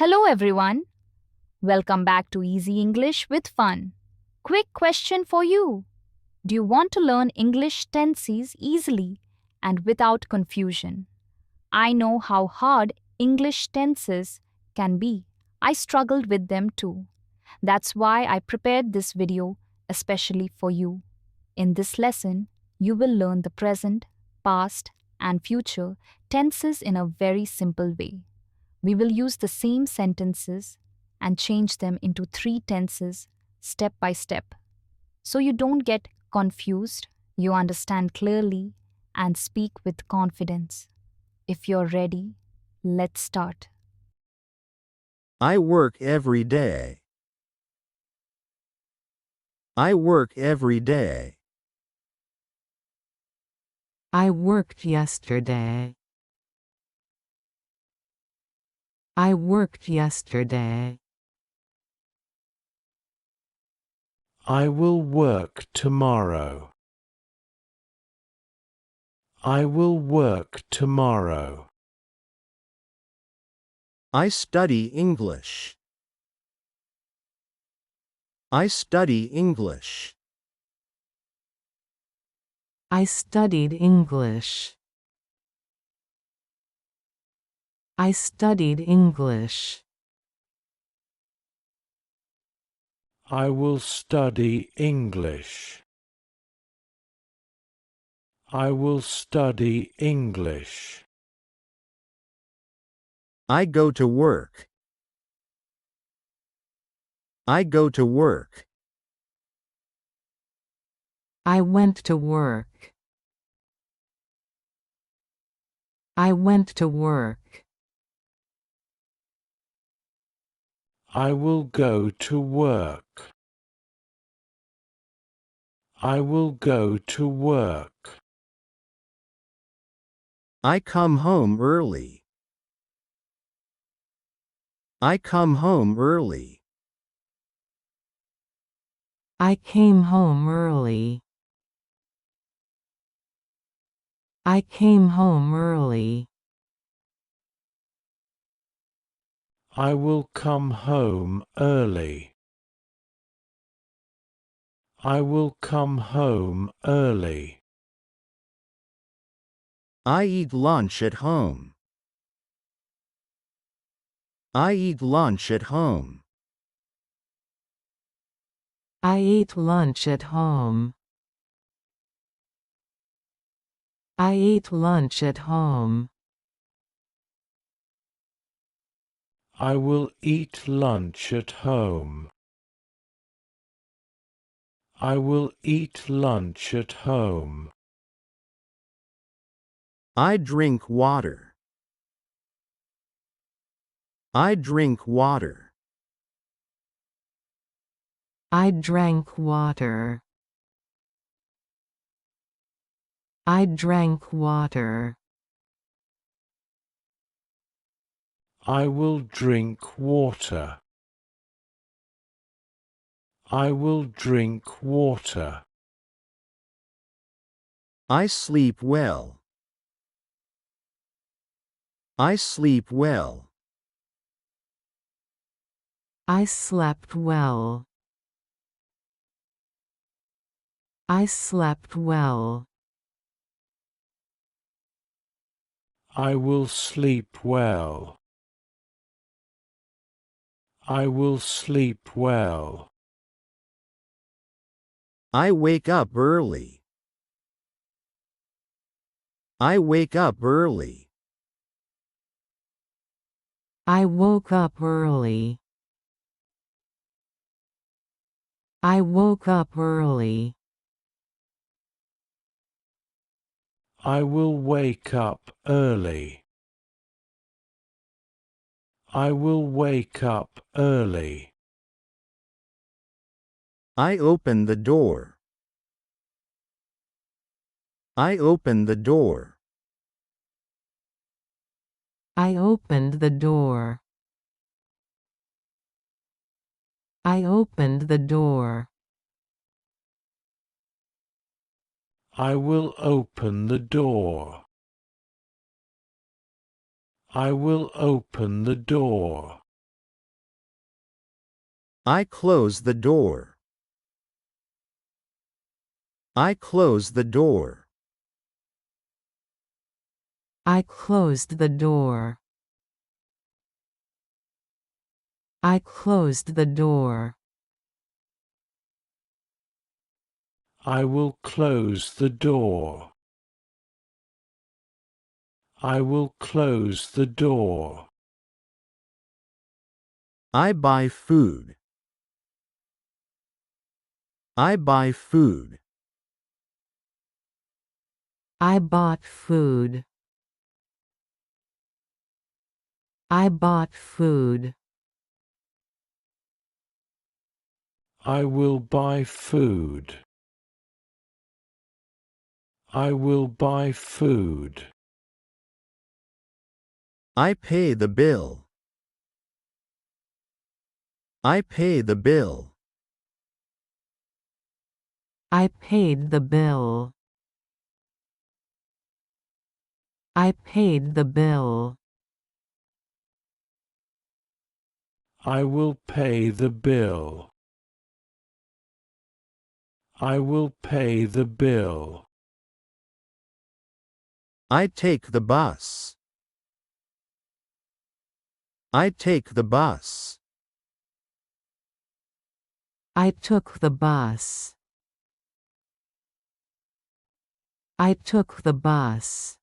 Hello everyone. Welcome back to Easy English with Fun. Quick question for you. Do you want to learn English tenses easily and without confusion? I know how hard English tenses can be. I struggled with them too. That's why I prepared this video especially for you. In this lesson, you will learn the present, past, and future tenses in a very simple way. We will use the same sentences and change them into three tenses step by step. So you don't get confused, you understand clearly, and speak with confidence. If you're ready, let's start. I work every day. I work every day. I worked yesterday. I worked yesterday. I will work tomorrow. I will work tomorrow. I study English. I study English. I studied English. I studied English. I will study English. I will study English. I go to work. I go to work. I went to work. I went to work. I will go to work. I will go to work. I come home early. I come home early. I came home early. I came home early. I will come home early. I will come home early. I eat lunch at home. I eat lunch at home. I ate lunch at home. I ate lunch at home. I will eat lunch at home. I will eat lunch at home. I drink water. I drink water. I drank water. I drank water. I will drink water. I will drink water. I sleep well. I sleep well. I slept well. I slept well. I will sleep well. I will sleep well. I wake up early. I wake up early. I woke up early. I woke up early. I will wake up early. I will wake up early. I open the door. I open the door. I opened the door. I opened the door. I will open the door. I will open the door. I close the door. I close the door. I closed the door. I closed the door. I will close the door. I will close the door. I buy food. I buy food. I bought food. I bought food. I will buy food. I will buy food. I pay the bill. I pay the bill. I paid the bill. I paid the bill. I will pay the bill. I will pay the bill. I take the bus. I take the bus. I took the bus. I took the bus.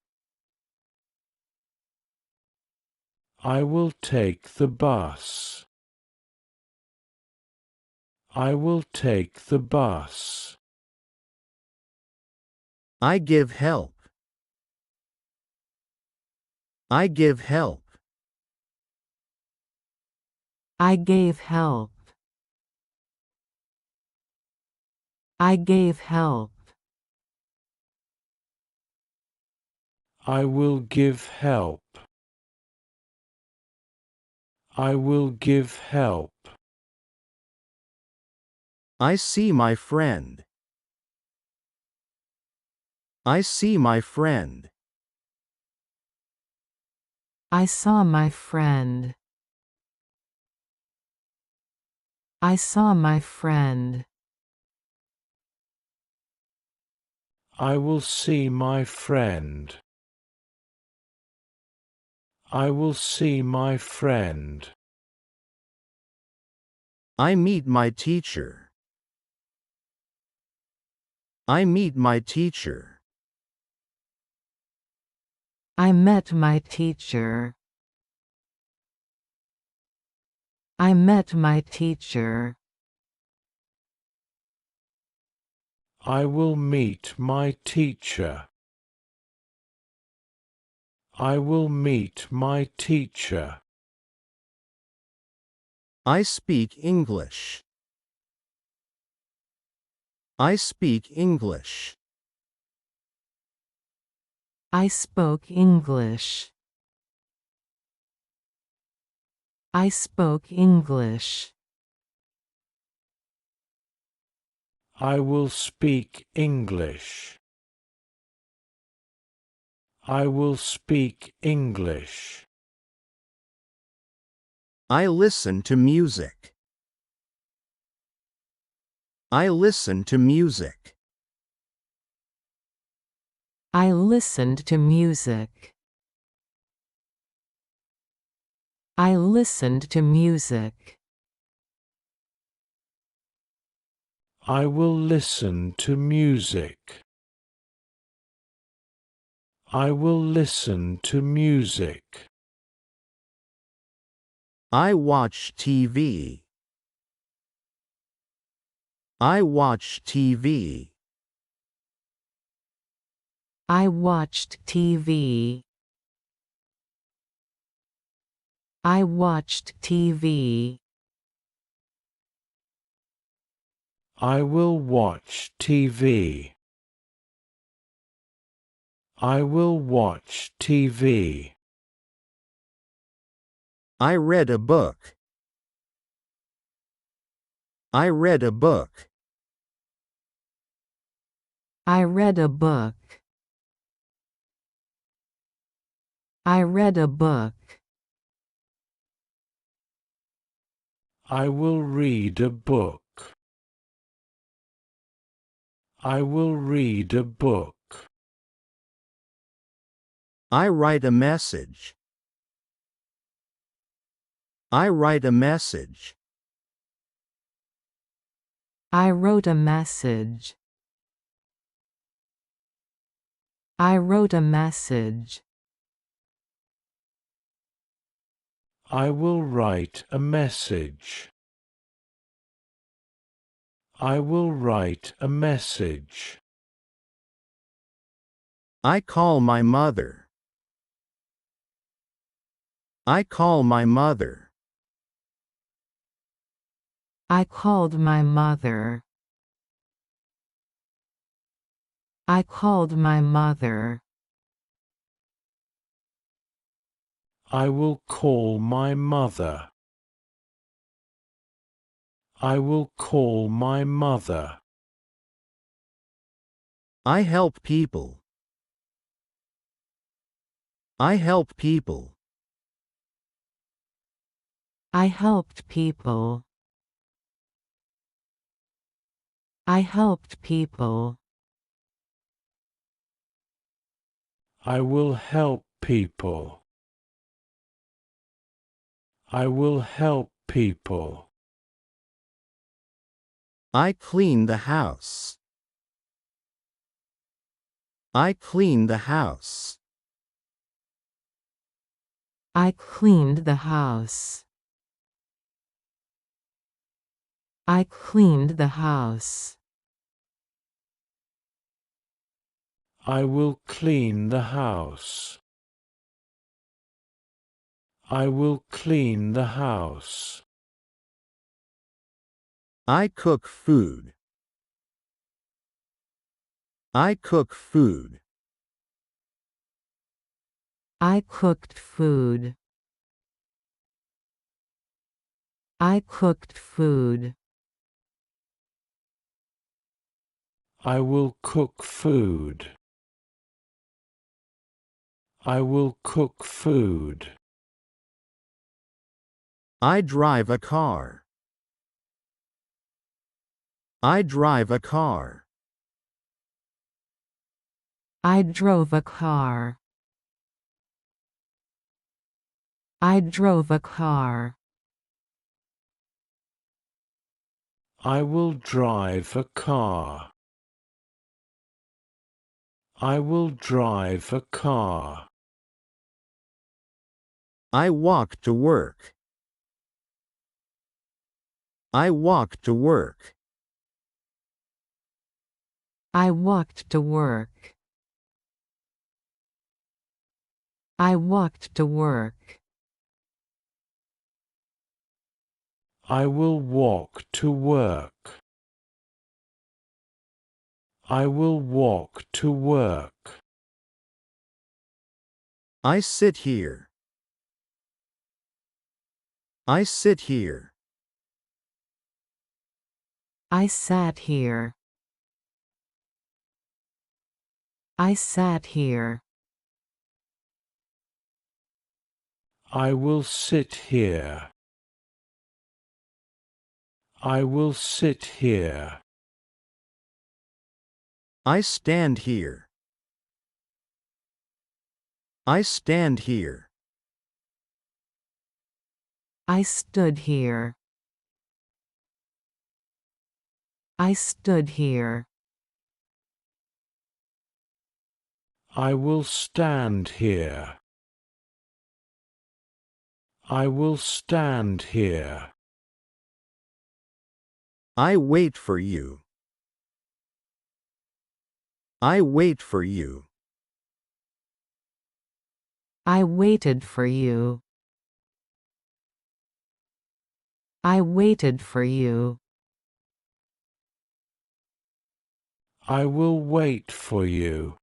I will take the bus. I will take the bus. I give help. I give help. I gave help. I gave help. I will give help. I will give help. I see my friend. I see my friend. I saw my friend. I saw my friend. I will see my friend. I will see my friend. I meet my teacher. I meet my teacher. I met my teacher. I met my teacher. I will meet my teacher. I will meet my teacher. I speak English. I speak English. I spoke English. I spoke English. I will speak English. I will speak English. I listen to music. I listen to music. I listened to music. I listened to music. I will listen to music. I will listen to music. I watch TV. I watch TV. I watched TV. I watched TV. I will watch TV. I will watch TV. I read a book. I read a book. I read a book. I read a book. I will read a book. I will read a book. I write a message. I write a message. I wrote a message. I wrote a message. I will write a message. I will write a message. I call my mother. I call my mother. I called my mother. I called my mother. I will call my mother. I will call my mother. I help people. I help people. I helped people. I helped people. I will help people. I will help people. I clean the house. I clean the house. I cleaned the house. I cleaned the house. I will clean the house. I will clean the house. I cook food. I cook food. I cooked food. I cooked food. I will cook food. I will cook food. I drive a car. I drive a car. I drove a car. I drove a car. I will drive a car. I will drive a car. I walk to work. I walk to work. I walked to work. I walked to work. I will walk to work. I will walk to work. I sit here. I sit here. I sat here. I sat here. I will sit here. I will sit here. I stand here. I stand here. I stood here. I stood here. I will stand here. I will stand here. I wait for you. I wait for you. I waited for you. I waited for you. I will wait for you.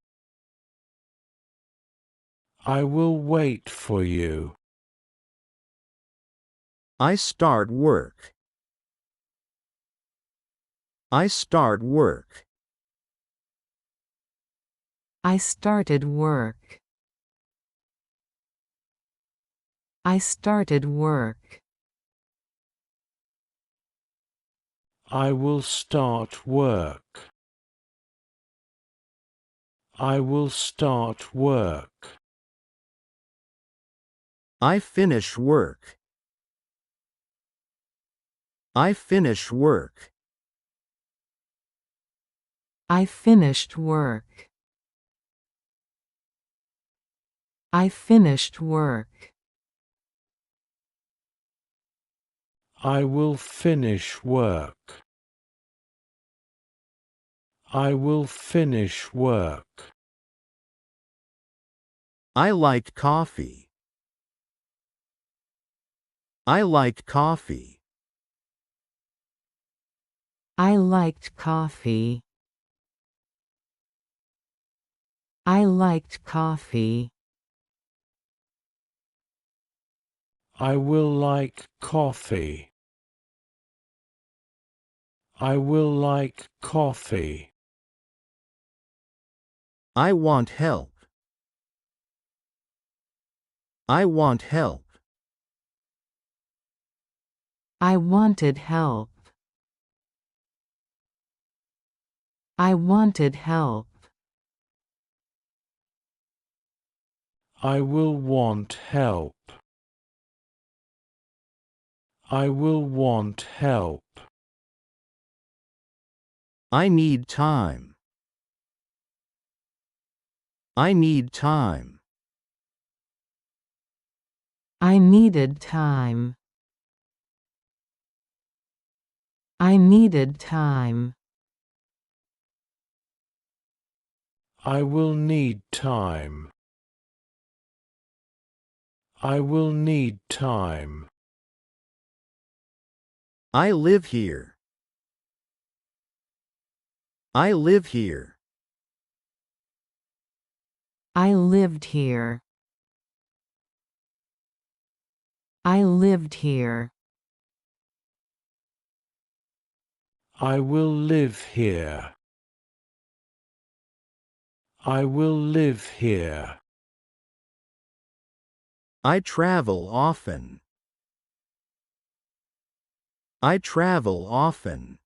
I will wait for you. I start work. I start work. I started work. I started work. I will start work. I will start work. I finish work. I finish work. I finished work. I finished work. I will finish work. I will finish work. I like coffee. I like coffee. I liked coffee. I liked coffee. I will like coffee. I will like coffee. I want help. I want help. I wanted help. I wanted help. I will want help. I will want help. I need time. I need time. I needed time. I needed time. I will need time. I will need time. I live here. I live here. I lived here. I lived here. I will live here. I will live here. I travel often. I travel often.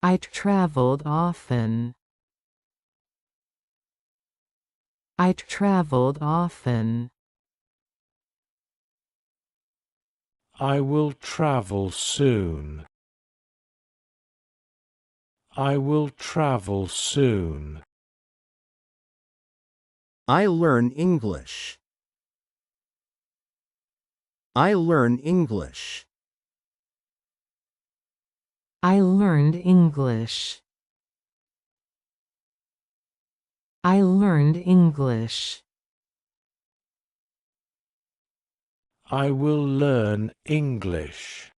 I traveled often. I traveled often. I will travel soon. I will travel soon. I learn English. I learn English. I learned English. I learned English. I will learn English.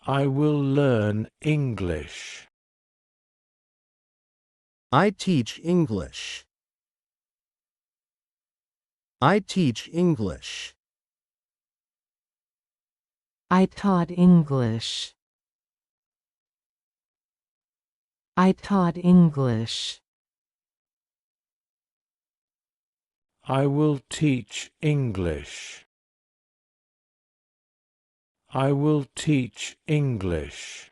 I will learn English. I teach English. I teach English. I taught English. I taught English. I will teach English. I will teach English.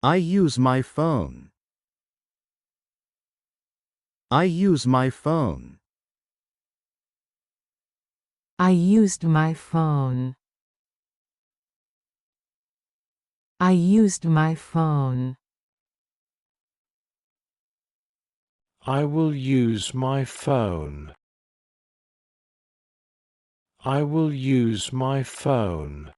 I use my phone. I use my phone. I used my phone. I used my phone. I will use my phone. I will use my phone.